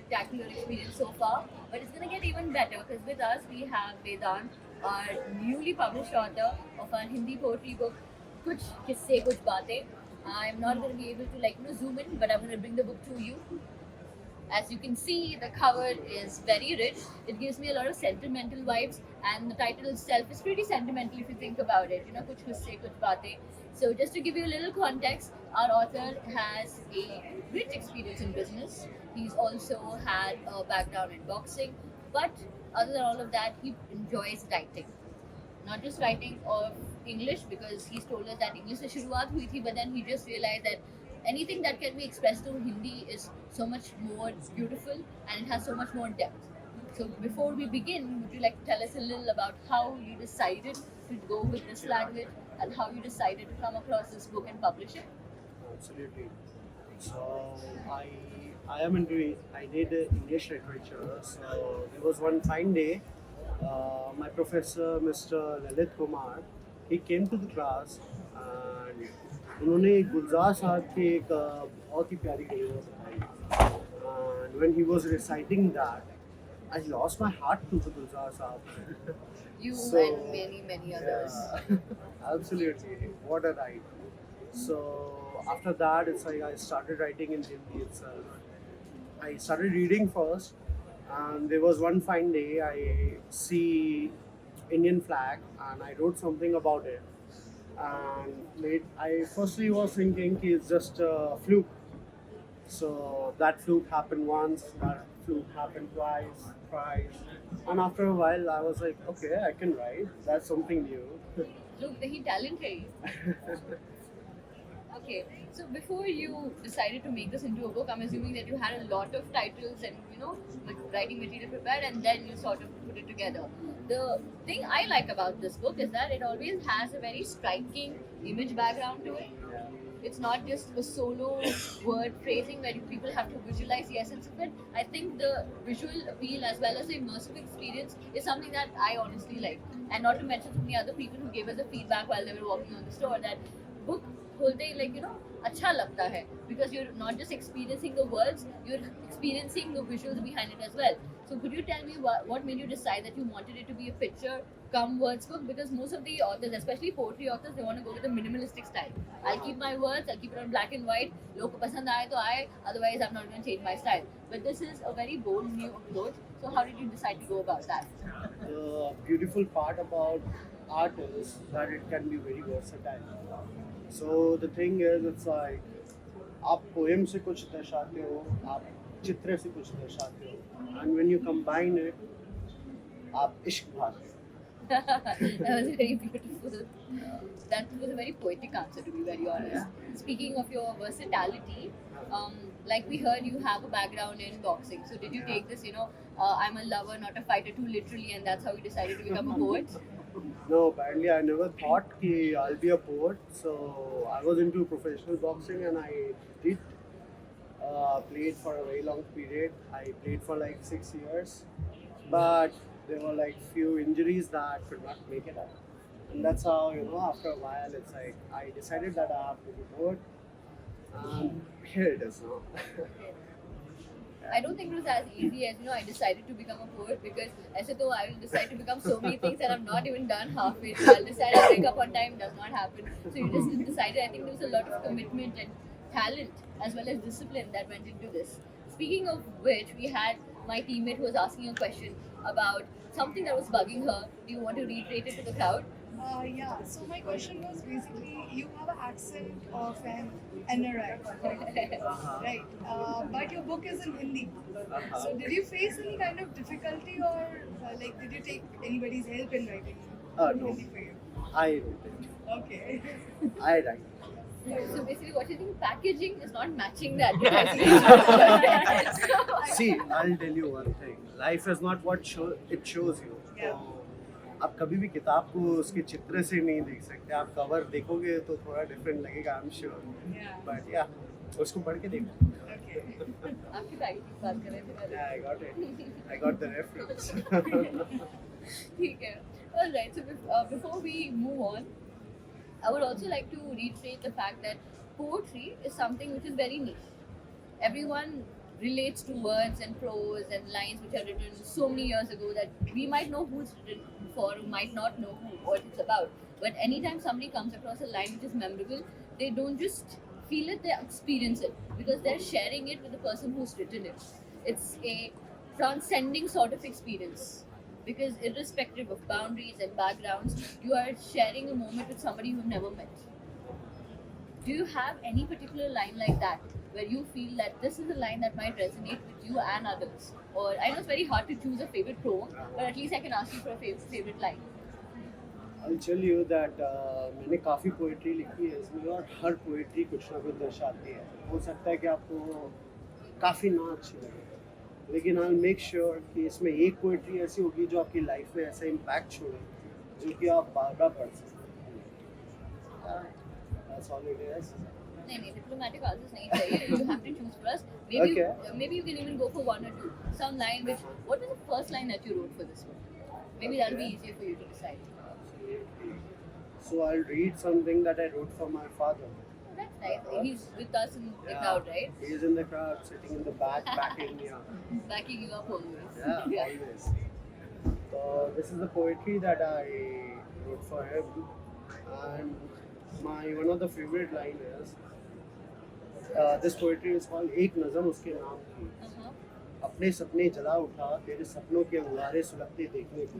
spectacular experience so far, but it's gonna get even better because with us we have Vedant, our newly published author of our Hindi poetry book, Kuch Kisse Kuch Baatein. I'm not gonna be able to zoom in, but I'm gonna bring the book to you. As you can see, the cover is very rich. It gives me a lot of sentimental vibes, and the title itself is pretty sentimental if you think about it. Kuch kusse, kuch baatein. So, just to give you a little context, our author has a rich experience in business. He's also had a background in boxing, but other than all of that, he enjoys writing. Not just writing of English, because he's told us that English से शुरुआत हुई थी, but then he just realized that anything that can be expressed through Hindi is so much more beautiful and it has so much more depth. So before we begin, would you like to tell us a little about how you decided to go with this language and how you decided to come across this book and publish it? Absolutely. So I I am into I did English literature. So there was one fine day, my professor Mr. Lalit Kumar, he came to the class and उन्होंने गुलजार साहब की एक बहुत ही प्यारी कविता बताई. And when he was reciting that, I lost my heart to the Gulzar Saab. You So, and many, many others. Absolutely, what a ride. So after that, it's like I started writing in Hindi itself. I started reading first, and there was one fine day I see Indian flag, and I wrote something about it. And I firstly was thinking it's just a fluke. So that fluke happened once, that fluke happened twice, thrice, and after a while I was like, okay, I can write. That's something new. Look, the talent hai. Okay, so before you decided to make this into a book, I'm assuming that you had a lot of titles and like writing material prepared, and then you sort of put it together. The thing I like about this book is that it always has a very striking image background to it. It's not just a solo word phrasing where people have to visualize the essence of it. I think the visual appeal as well as the immersive experience is something that I honestly like. And not to mention so many other people who gave us the feedback while they were walking on the store that book खोलते ही अच्छा लगता है because you're not just experiencing the words, you're experiencing the visuals behind it as well. So could you tell me what made you decide that you wanted it to be a picture come words book? Because most of the authors, especially poetry authors, they want to go with a minimalistic style. I'll keep my words, I'll keep it on black and white. लोग को पसंद आए तो आए, otherwise I'm not going to change my style. But this is a very bold new approach. So how did you decide to go about that? The beautiful part about art is that it can be very versatile. So the thing is, it's like आप poem से कुछ दर्शाते हो, आप चित्र से कुछ दर्शाते हो, and when you combine it, आप इश्क भाते हो. That was very beautiful. That was a very poetic answer, to be very honest. Speaking of your versatility, like we heard, you have a background in boxing. So did you take this, I'm a lover, not a fighter, too literally, and that's how you decided to become a poet? No, apparently I never thought कि I'll be a poet. So I was into professional boxing and I did played for a very long period. I played for like 6 years, but there were like few injuries that could not make it up. And that's how, after a while, it's like I decided that I have to be poet. And here it is now. I don't think it was as easy as I decided to become a poet because I said, oh, I will decide to become so many things and I've not even done halfway. So I'll decide I'll wake up on time, does not happen. So you just decided. I think there was a lot of commitment and talent as well as discipline that went into this. Speaking of which, we had my teammate who was asking a question about something that was bugging her. Do you want to reiterate it to the crowd? Yeah, so my question was basically you have an accent of an NRI, right? But your book is in Hindi. So did you face any kind of difficulty or like did you take anybody's help in writing No, Hindi for you? I wrote it. Okay. I write. So basically, what you think packaging is not matching that. See, I'll tell you one thing. Life is not what it shows you. Yeah. आप कभी भी किताब को उसके चित्र से नहीं देख सकते. आप कवर देखोगे तो थोड़ा डिफरेंट लगेगा, I'm sure. Yeah. But yeah, उसको पढ़ के देखो. Okay. आपकी पैकेजिंग की बात कर रहे थे. Yeah, I got it. I got the reference. ठीक है. All right. So before we move on, I would also like to reiterate the fact that poetry is something which is very niche. Everyone relates to words and prose and lines which are written so many years ago that we might know who's written for, who might not know what it's about. But anytime somebody comes across a line which is memorable, they don't just feel it, they experience it because they're sharing it with the person who's written it. It's a transcending sort of experience because irrespective of boundaries and backgrounds, you are sharing a moment with somebody you've never met. Do you have any particular line like that where you feel that this is a line that might resonate with you and others? Or I know it's very hard to choose a favorite poem, but at least I can ask you for a favorite line. I'll tell you that मैंने काफ़ी poetry लिखी है इसमें और हर poetry कुछ ना कुछ दर्शाती है. हो सकता है कि आपको काफ़ी ना अच्छी लगे, लेकिन आई मेक श्योर कि इसमें एक पोइट्री ऐसी होगी जो आपकी लाइफ में ऐसा इम्पैक्ट छोड़े जो कि आप बार बार पढ़ सकते हैं. That's all it is. नहीं, diplomatic answers नहीं चाहिए. You have to choose for us. Maybe Okay. maybe you can even go for one or two. Some line which. What was the first line that you wrote for this one? Maybe that'll be easier for you to decide. Absolutely. So I'll read something that I wrote for my father. Oh, that's nice. He's with us in the crowd, right? He's in the crowd, sitting in the back, backing me up. Backing you up always. Yeah, always. So this is the poetry that I wrote for him, and my one of the favorite line is this poetry is called एक नज़म उसके नाम की. Uh-huh. अपने सपने जला उठा तेरे सपनों के अंगारे सुलगते देखने को.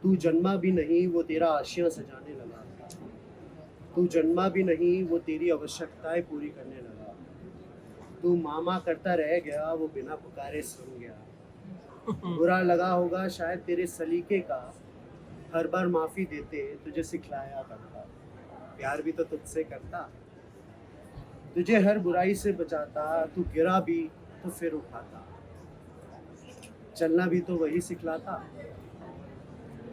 तू जन्मा भी नहीं वो तेरा आशियां सजाने लगा. तू जन्मा भी नहीं वो तेरी आवश्यकताएं पूरी करने लगा. तू मामा करता रह गया वो बिना पुकारे सुन गया. बुरा लगा होगा शायद तेरे सलीके का, हर बार माफ़ी देते तुझे सिखलाया करता. प्यार भी तो तुझसे करता, तुझे हर बुराई से बचाता. तू गिरा भी तो फिर उठाता, चलना भी तो वही सिखलाता.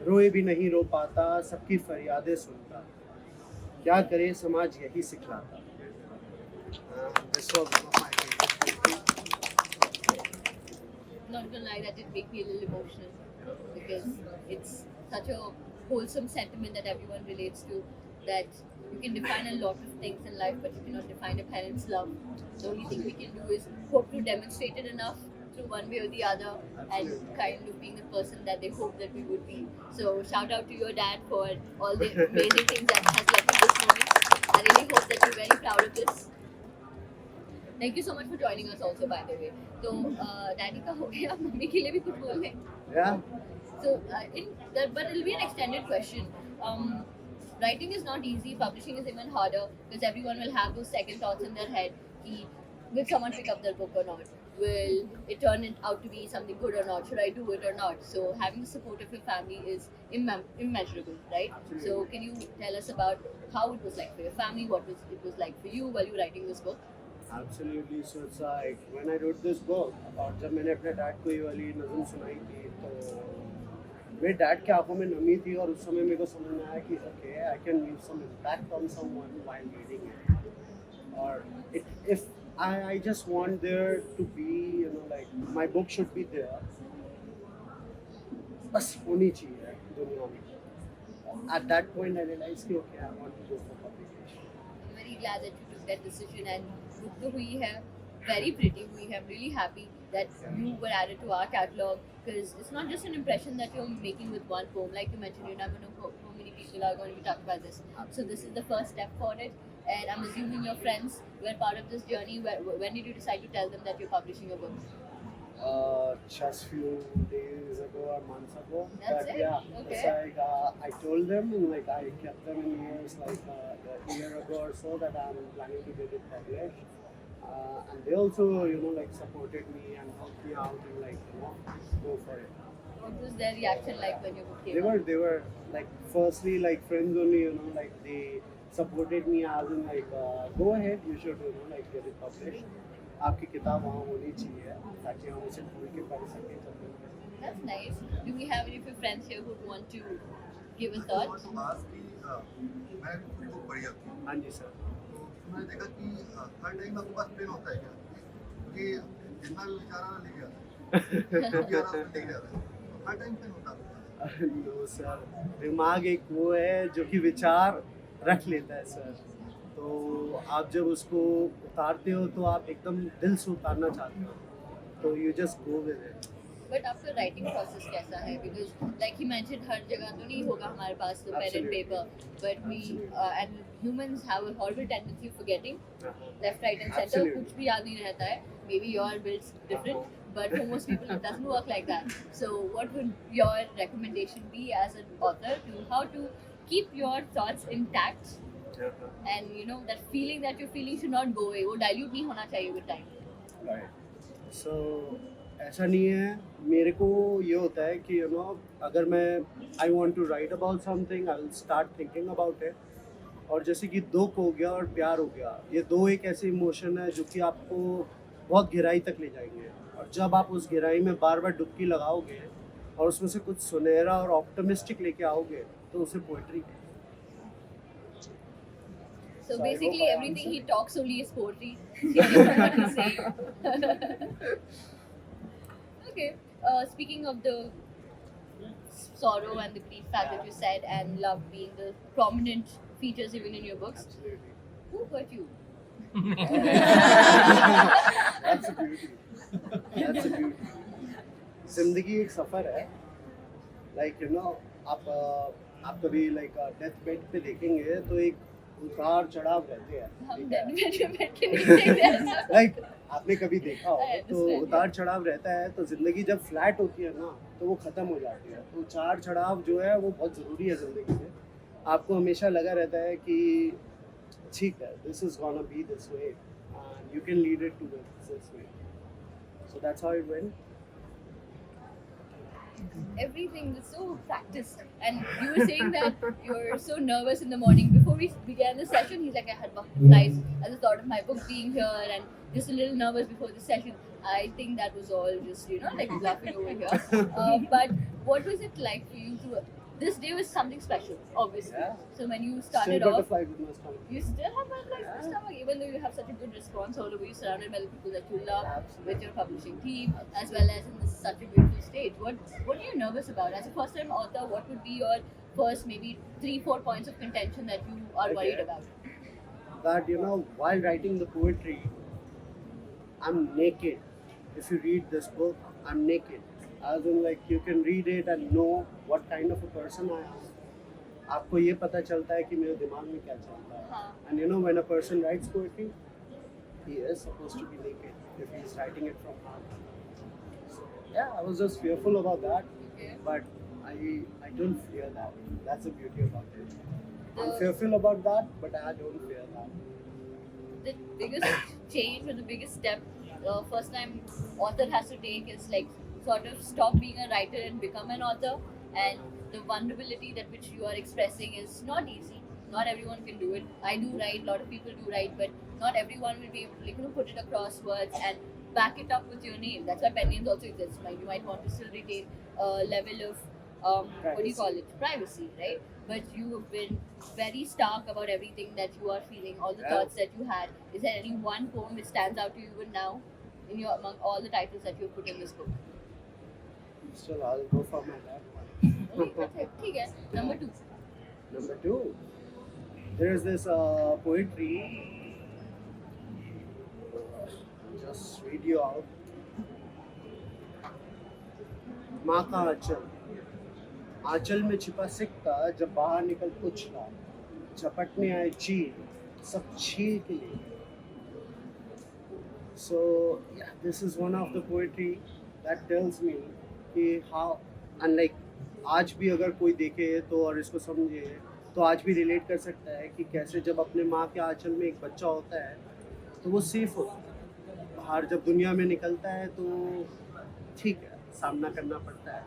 रोए भी नहीं रो पाता, सबकी फरियादें सुनता. क्या करे समाज यही सिखलाता. This was one of my favorite poetry. Not gonna lie, that did make me a little emotional because it's such a wholesome sentiment that everyone relates to. That you can define a lot of things in life, but you cannot define a parent's love. The only thing we can do is hope to demonstrate it enough through one way or the other, and kind of being the person that they hope that we would be. So shout out to your dad for all the amazing things that has led to this moment. I really hope that you're very proud of this. Thank you so much for joining us also, by the way. तो daddy का हो गया, mummy के लिए भी कुछ बोल लें. Yeah. So, but it'll be an extended question. Writing is not easy. Publishing is even harder because everyone will have those second thoughts in their head. Will someone pick up their book or not? Will it turn out to be something good or not? Should I do it or not? So, having the support of your family is immeasurable, right? So, can you tell us about how it was like for your family? What it was like for you while you were writing this book? Absolutely. So it's like when I wrote this book, और जब मैंने अपने dad को ये वाली नज़म सुनाई थी तो मेरे डैड के आंखों में नमी थी और उस समय मेरे को समझ में आया कि okay I can leave some impact on someone while reading it. और if I just want there to be, you know, like my book should be there. बस होनी चाहिए दुनिया में. At that point I realized कि okay I want to go for publication. I'm very glad that you took that decision and book तो हुई है, very pretty हुई है. I'm really happy that you were added to our catalog because it's not just an impression that you're making with one poem. Like you mentioned, you never know how many people are going to be talking about this. So this is the first step for it. And I'm assuming your friends were part of this journey. When did you decide to tell them that you're publishing a book? Just few days ago or months ago. That's but it? yeah, Okay. it's like I told them and like I kept them in ears like a year ago or so that I'm planning to get it published. And they also, you know, like supported me and helped me out and like, you know, go for it. What was their reaction like when your book came out? They were like firstly like friends only, you know, like they supported me as in like go ahead, you should, you know, like get it published. आपकी किताब वहाँ होनी चाहिए ताकि हम उसे खोल के पढ़ सकें जब तक. That's nice. Do we have any of your friends here who want to give a thought? मैं बुक पढ़ी थी हाँ जी सर. तो मैंने देखा कि हर टाइम आपके पास पेन होता है क्या, क्योंकि जितना भी विचार आना लिख जाता है लिख जाता है, हर टाइम पेन होता है. नो सर, दिमाग एक वो है जो कि विचार रख लेता है सर. तो आप जब उसको उतारते हो तो आप एकदम दिल से उतारना चाहते हो, तो you just go with it. But आपका राइटिंग प्रोसेस कैसा है? बिकॉज लाइक ही मेंशन हर जगह तो नहीं होगा हमारे पास pen and Absolutely. Paper, but we and humans have a horrible tendency of forgetting left right and centre. Absolutely. कुछ भी याद नहीं रहता है. Maybe your build's different, but for most people it doesn't work like that. So what would your recommendation be as an author to how to keep your thoughts intact, and you know that feeling that you're feeling should not go away, वो dilute नहीं होना चाहिए with time. सो ऐसा नहीं है. मेरे को ये होता है कि अगर मैं I want to write about something, I will start thinking about it. और जैसे कि दुख हो गया और प्यार हो गया, ये दो एक ऐसे इमोशन है जो कि आपको बहुत गहराई तक ले जाएंगे. और जब आप उस गहराई में बार बार डुबकी लगाओगे और उसमें से कुछ सुनहरा और ऑप्टिमिस्टिक लेके आओगे, तो उसे पोइट्री है. So So I basically hope I everything he answered. talks only is poetry. He doesn't know what he's saying. Okay. Speaking of the sorrow and the grief fact that you said, and love being the prominent features even in your books, Absolutely. who hurt you? That's a beauty. That's a beauty. जिंदगी एक सफर है. Like आप कभी death bed पे देखेंगे तो एक उतार चढ़ाव रहते हैं. हम ठीक dead है? बैठ के नहीं देखते ऐसा. लाइक आपने कभी देखा हो I तो understand. उतार चढ़ाव रहता है. तो जिंदगी जब फ्लैट होती है ना, तो वो खत्म हो जाती है. तो उतार चढ़ाव जो है वो बहुत जरूरी है जिंदगी में. आपको हमेशा लगा रहता है कि ठीक है, this is gonna be this way and you can lead it to this way. So that's how it went. Everything is so practiced, and you were saying that you're so nervous in the morning. Before we began the session, he's like, I had butterflies at the thought of my book being here, and just a little nervous before the session. I think that was all just like bluffing over here. But what was it like for you to? This day was something special, obviously. Yeah. So when you Still started off, butterflies with my stomach. you still have that like stomach, even though you have such a good response all over. You're surrounded by the people that you love, Absolutely. with your publishing team, as well as in such a beautiful stage. What are you nervous about? As a first-time author, what would be your first maybe 3-4 points of contention that you are worried Okay. about? That while writing the poetry, I'm naked. If you read this book, I'm naked. As in, you can read it and know what kind of a person I am. आपको ये पता चलता है कि मेरे दिमाग में क्या चलता है. हाँ. And when a person writes poetry, he is supposed to be naked if he is writing it from heart. So, yeah, I was just fearful about that, Okay. but I don't fear that. That's the beauty about it. I'm The- fearful about that, but I don't fear that. The biggest change or the biggest step first time author has to take is sort of stop being a writer and become an author. And the vulnerability that which you are expressing is not easy. Not everyone can do it. I do write, a lot of people do write, but not everyone will be able to put it across words and back it up with your name. That's why pen names also exist. You might want to still retain a level of what do you call it? Privacy, right? But you have been very stark about everything that you are feeling, all the Yeah. thoughts that you had. Is there any one poem which stands out to you even now among all the titles that you have put in this book? Still, I'll go for my last one. ठीक है. Number 2. Number 2, there is this poetry. Just read you out. माँ का आंचल में छिपा सिक्का, जब बाहर निकल कुछ ना, झपटने आए चील सब छील के लिए. So yeah, this is one of the poetry that tells me कि how, unlike आज भी अगर कोई देखे तो और इसको समझे तो आज भी रिलेट कर सकता है कि कैसे जब अपने माँ के आंचल में एक बच्चा होता है तो वो सेफ होता है. बाहर जब दुनिया में निकलता है तो ठीक है, सामना करना पड़ता है.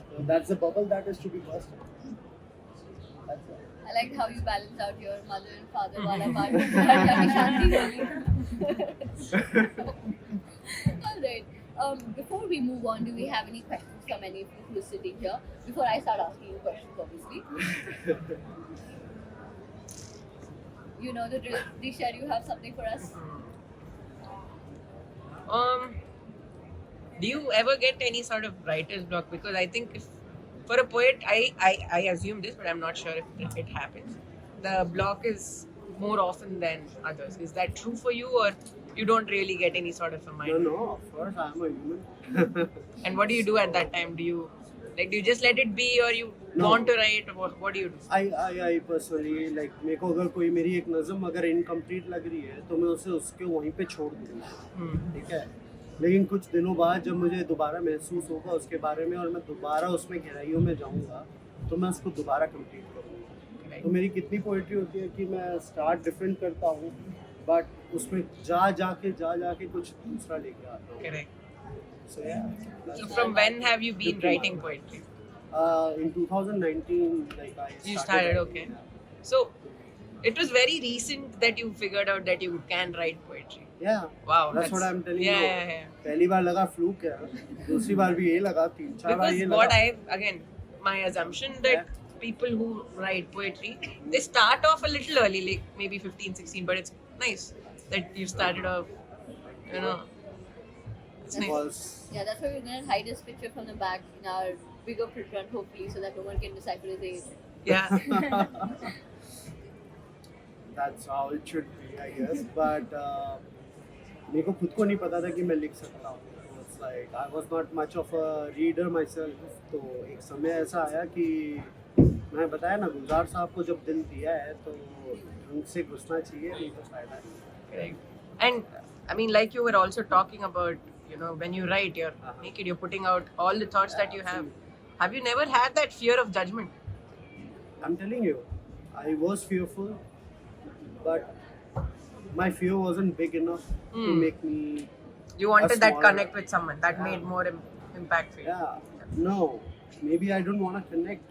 So that's the bubble that is to be burst. That's it. I liked how you balance out your mother and father wala part. All right. Before we move on, do we have any questions from any of you who are sitting here? Before I start asking you questions, obviously. You know the drill. Disha, you have something for us? Do you ever get any sort of writer's block? Because I think for a poet, I assume this, but I'm not sure if it happens. The block is more often than others. Is that true for you, or you don't really get any sort of a mind? No, of course, I'm a human. And what do you do at that time? Do you just let it be, or you No. want to write? What do you do? I personally like मेरे को अगर कोई मेरी एक नज़म अगर incomplete लग रही है तो मैं उसे उसके वहीं पे छोड़ दूँगा, ठीक है। लेकिन कुछ दिनों बाद जब मुझे दोबारा महसूस होगा उसके बारे में और मैं दोबारा उसमें गहराइयों में जाऊँगा तो मैं उसको दोबारा कंप्लीट करूँगा। तो मेरी कितनी पोइट्री होती है कि मैं स्टार्ट डिफरेंट करता हूँ बट उसमें जाके कुछ दूसरा लेके आता हूँ। Correct. So yeah. So from when have you been writing poetry? In 2019, like I You started, writing. okay. So it was very recent that you figured out that you can write poetry. Yeah. Wow, That's what I'm telling yeah, you. Yeah. पहली बार लगा fluke है, दूसरी बार भी यही लगा, 3-4 बार Because ये what लगा. my assumption that people who write poetry, they start off a little early, like maybe 15, 16, but it's nice that you started off, you know. It's nice. Was Yeah, that's why we're gonna hide his picture from the back in our bigger print, hopefully, so that no one can decipher his age. Yeah. that's how it should be, I guess. But मेरे को खुद को नहीं पता था कि मैं लिख सकता हूँ. It's like I was not much of a reader myself. तो एक समय ऐसा आया कि मैं बताया ना गुलजार साहब को जब दिल दिया है तो ढंग से घुसना चाहिए, नहीं तो फायदा नहीं. Correct. And I mean, like you were also talking about, you know, when you write, you're naked, you're putting out all the thoughts that you have. Have you never had that fear of judgment? I'm telling you, I was fearful, but my fear wasn't big enough to make me. You wanted that smaller. connect with someone that Yeah. made more impact for you. Yeah, no, maybe I don't want to connect,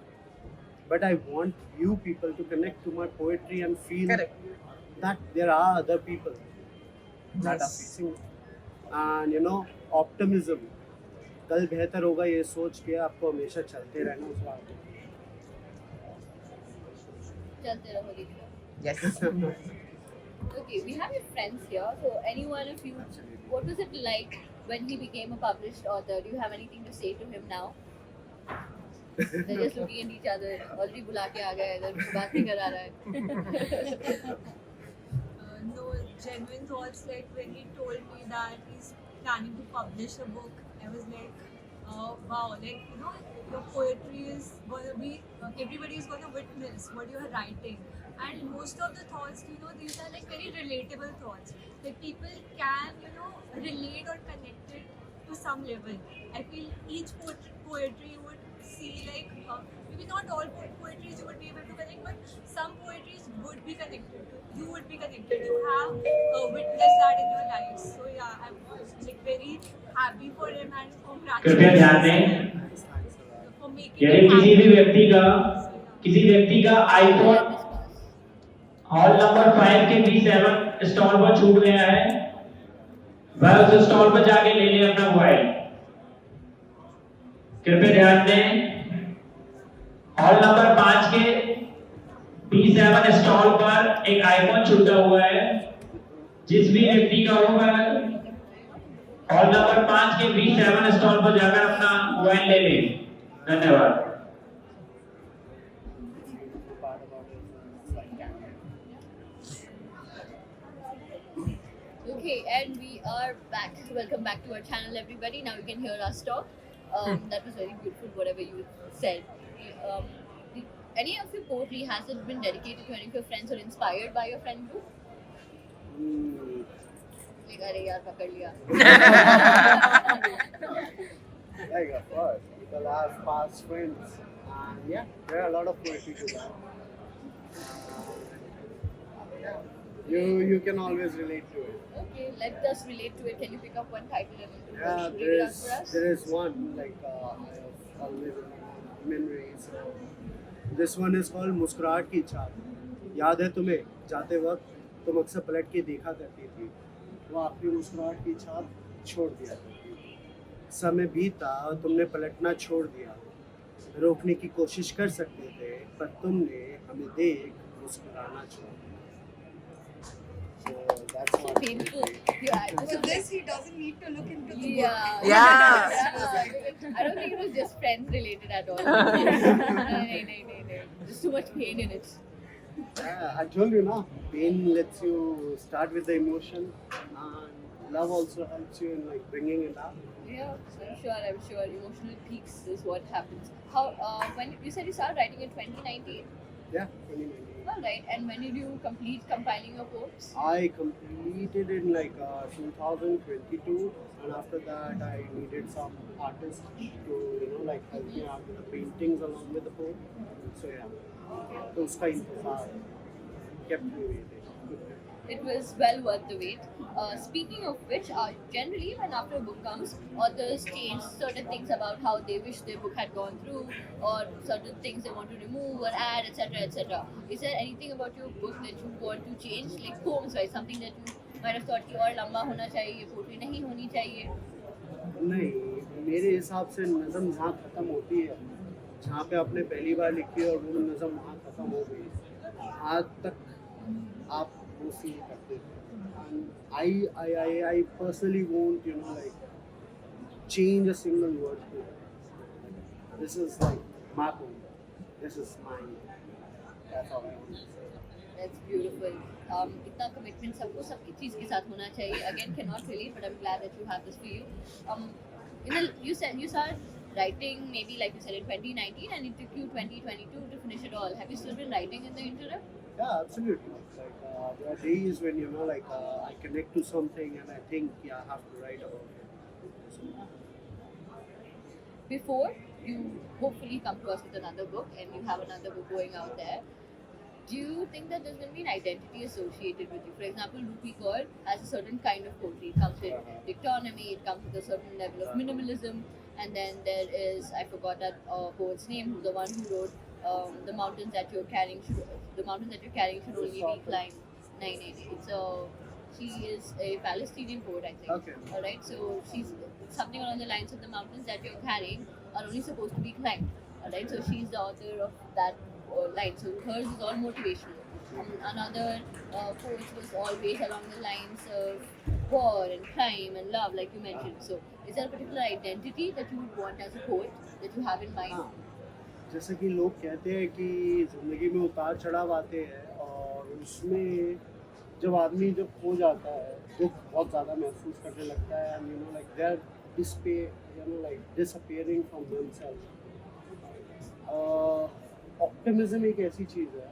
but I want you people to connect to my poetry and feel Correct. that there are other people that are Yes. facing it. And you know, optimism. कल बेहतर होगा ये सोच के आपको हमेशा चलते रहना उस बात पे. चलते रहो, दीक्षा. Yes. Okay, we have your friends here. So, any one of you, what was it like when he became a published author? Do you have anything to say to him now? They're just looking at each other. Already बुला के आ गया इधर, बात नहीं करा रहा है. No, genuine thoughts, like when he told me that he's planning to publish a book, I was like, wow, like, you know, your poetry is gonna be, everybody is gonna witness what you're writing. And most of the thoughts, you know, these are like very relatable thoughts. Like people can, you know, relate or connect it to some level. I feel each poetry you would see, like, maybe not all poetries you would be able to connect, but some poetries would be connected. You would be connected. You have witnessed that in your lives. So yeah, I'm like very happy for him and कृपया ध्यान दें, Thanks a lot. for making यदि it किसी भी happen. व्यक्ति का iPhone hall number 5 के B7 stall पर छूट गया है, वह उस स्टॉल पर जाके ले ले अपना मोबाइल. कृपया ध्यान दें, हॉल नंबर 5 के B7 स्टॉल पर एक आईफोन छूटा हुआ है. जिस भी व्यक्ति का हो वह हॉल नंबर 5 के B7 स्टॉल पर जाकर अपना मोबाइल ले ले. धन्यवाद. Part about it, like that. Okay, and we are back. Welcome back to our channel, everybody. Now you can hear us talk. That was very beautiful, whatever you said. Any of your poetry, has it been dedicated to any of your friends or inspired by your friend group? Hmm. Like, अरे यार पकड़ लिया. Like of course, people have past friends, and yeah, there are a lot of poetry to that. You can always relate to it. Okay, let us relate to it. Can you pick up one title and Yeah, read it out for us? there is one like I have always in memories. This one is called मुस्कुराहट की छाप. याद है तुम्हें जाते वक्त तुम अक्सर पलट के देखा करती थी, वो आखिरी मुस्कुराहट की छाप छोड़ दिया करती थी. समय बीता और तुमने पलटना छोड़ दिया. रोकने की कोशिश कर सकते थे पर तुमने hमें देख मुस्कुराना छोड़ दिया. So that's So what painful. Yeah, With this, he doesn't need to look into the book. Yeah. Yeah. I don't think it was just friends related at all. No. There's too much pain in it. I told you now, pain lets you start with the emotion, and love also helps you in like bringing it out. Yeah, I'm sure. Emotional peaks is what happens. How, when you said you started writing in 2019? Yeah, 2019. All right, and when did you complete compiling your poems? I completed in like 2022, and after that I needed some artists to like help me out with the paintings along with the poem. So yeah, तो उसका इंतजार kept me waiting. It was well worth the wait. Speaking of which, generally when after a book comes, authors change certain things about how they wish their book had gone through, or certain things they want to remove or add, etc., etc. Is there anything about your book that you want to change, like poems-wise, something that you might have thought कि और लंबा होना चाहिए, pottery नहीं होनी चाहिए? नहीं, मेरे हिसाब से नज़म जहाँ ख़त्म होती है, जहाँ पे आपने पहली बार लिखी है और वो नज़म वहाँ ख़त्म हो गई, आज तक आप वो फील करते थे. And I personally won't like change a single word to it. This is like my poem. This is mine. That's all I want to say. That's beautiful. इतना commitment सबको सबकी चीज़ के साथ होना चाहिए. Again, cannot relate, but I'm glad that you have this for you. You said you started writing maybe like you said in 2019, and it took you 2022 to finish it all. Have you still been writing in the interim? Yeah, absolutely. Like there are days when like I connect to something and I think I have to write about it. So, Before you hopefully come to us with another book and you have another book going out there, do you think that there's going to be an identity associated with you? For example, Rupi Kaur has a certain kind of poetry. It comes with dictonymy, it comes with a certain level of minimalism, and then there is, I forgot that poet's name, the one who wrote the mountains that you're carrying should only be climbed. She is a Palestinian poet, I think. Okay. Alright, so she's something along the lines of the mountains that you're carrying are only supposed to be climbed. Alright, so she's the author of that line. So hers is all motivational. Another poet was always along the lines of war and crime and love, like you mentioned. So is there a particular identity that you would want as a poet that you have in mind? हाँ, जैसे कि लोग कहते हैं कि ज़िंदगी में उतार चढ़ाव आते हैं और उसमें जब आदमी जब खो जाता है दुख बहुत ज़्यादा महसूस करने लगता है and like they're disappearing from themselves. Optimism एक ऐसी चीज़ है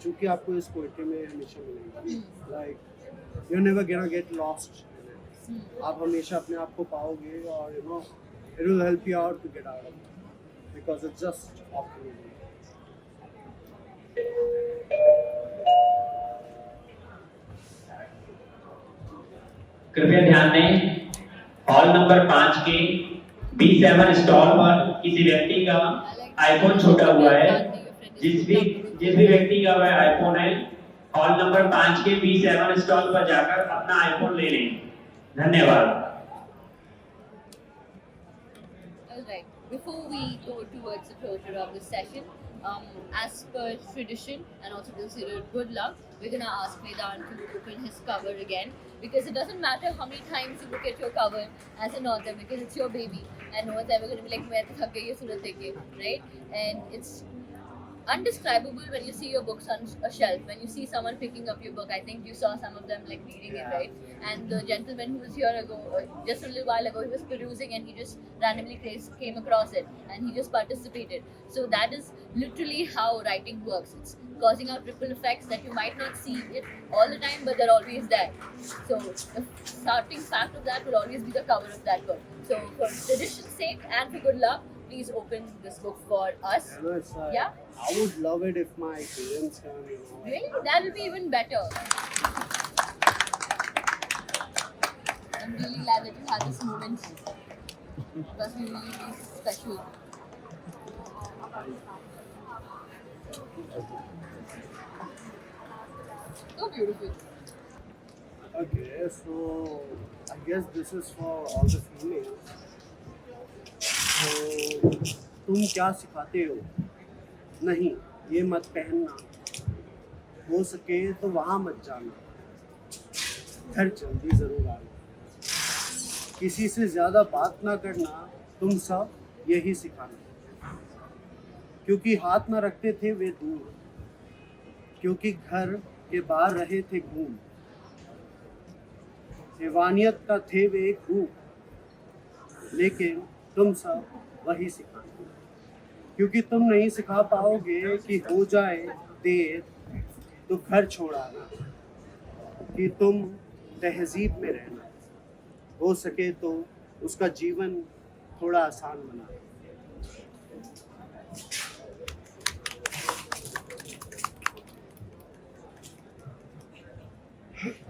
जो कि आपको इस पोएट्री में हमेशा मिलेगी. Like you're never gonna get lost in it. आप हमेशा अपने आप को पाओगे और it will help you out to get out of it because it's just optimism. कृपया ध्यान दें, हॉल नंबर 5 के B7 स्टॉल पर किसी व्यक्ति का आईफोन छूटा हुआ है. जिस भी व्यक्ति का वह आईफोन है, हॉल नंबर 5 के B7 स्टॉल पर जाकर अपना आईफोन ले लें. धन्यवाद. Alright, before we go towards the closure of this session, as per tradition and also considered good luck, we're gonna ask Vedant to open his cover again, because it doesn't matter how many times you look at your cover as an author, because it's your baby and no one's ever gonna be like, "Main to thak gayi hai surat dekh ke," right? And it's undescribable when you see your books on a shelf. When you see someone picking up your book, I think you saw some of them like reading it, right? And the gentleman who was here just a little while ago, he was perusing and he just randomly came across it and he just participated. So that is literally how writing works. It's causing out ripple effects that you might not see it all the time, but they're always there. So the starting fact of that will always be the cover of that book. So for tradition's sake and for good luck, please open this book for us. Yeah? I would love it if my parents can, Really? That will be even better. I'm really glad that you had this moment. It must be really, really special. So beautiful. Okay, so I guess this is for all the females. तो तुम क्या सिखाते हो? नहीं, ये मत पहनना, हो सके तो वहाँ मत जाना, घर जल्दी ज़रूर आना, किसी से ज़्यादा बात ना करना, तुम सब यही सिखाना, क्योंकि हाथ ना रखते थे वे दूर, क्योंकि घर के बाहर रहे थे घूम, हैवानियत का थे वे एक रूप, लेकिन तुम सब वही सिखा, क्योंकि तुम नहीं सिखा पाओगे कि हो जाए देर तो घर छोड़ाना, कि तुम तहजीब में रहना, हो सके तो उसका जीवन थोड़ा आसान बना।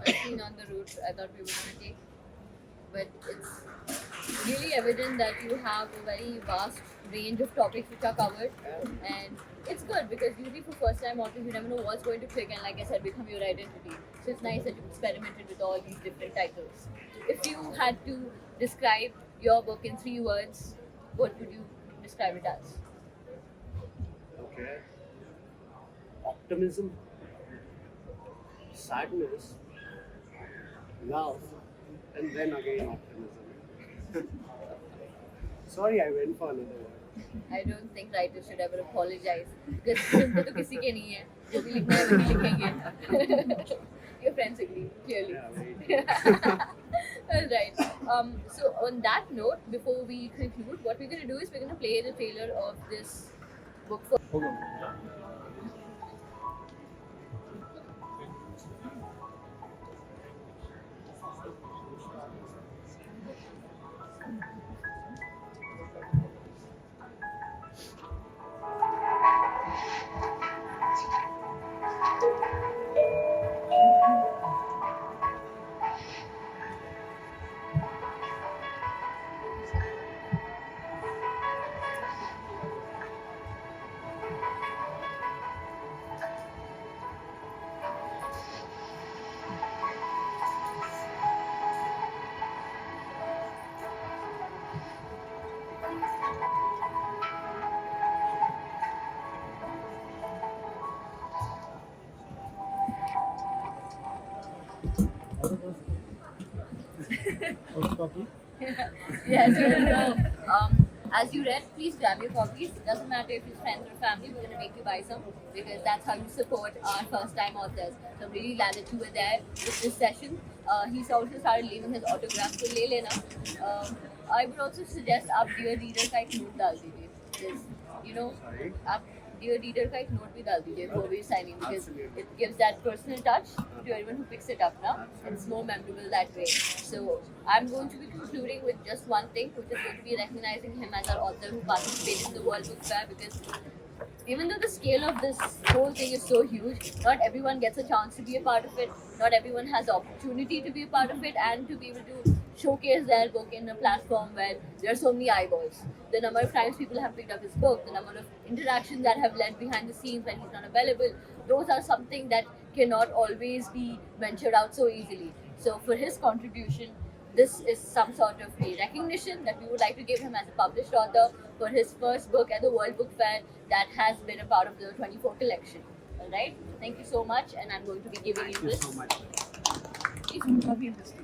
I've seen on the route I thought we were going to take, but it's really evident that you have a very vast range of topics which are covered, and it's good because usually for first time authors you never know what's going to click and, like I said, become your identity. So it's nice that you've experimented with all these different titles. If you had to describe your book in 3 words, what would you describe it as? Okay. Optimism, sadness, love, and then again optimism. Sorry, I went for another word. I don't think writers should ever apologize because सुनते तो किसी के नहीं है, जो भी लिखना है वही लिखेंगे. Your friends agree, clearly. Yeah, right. Alright. So on that note, before we conclude, what we're gonna do is we're gonna play the trailer of this book for. Yes, as you read, please grab your copies. Doesn't matter if it's friends or family, we're gonna make you buy some because that's how you support our first-time authors. So I'm really glad that you were there with this session. He's also started leaving his autograph, so le lena. I would also suggest आप dear reader का एक note डाल दीजिए. Because, you know, Sorry. आप dear reader का एक note भी डाल दीजिए before we signing because Absolutely. it gives that personal touch to everyone who picks it up now. It's more memorable that way. So I'm going to be concluding with just one thing, which is going to be recognizing him as our author who participated in the World Book Fair because even though the scale of this whole thing is so huge, not everyone gets a chance to be a part of it. Not everyone has the opportunity to be a part of it and to be able to showcase their book in a platform where there are so many eyeballs. The number of times people have picked up his book, the number of interactions that have led behind the scenes when he's not available, those are something that cannot always be ventured out so easily. So for his contribution, this is some sort of a recognition that we would like to give him as a published author for his first book at the World Book Fair that has been a part of the 24 collection. Alright, thank you so much, and I'm going to be giving Thank you you this. so much. Please.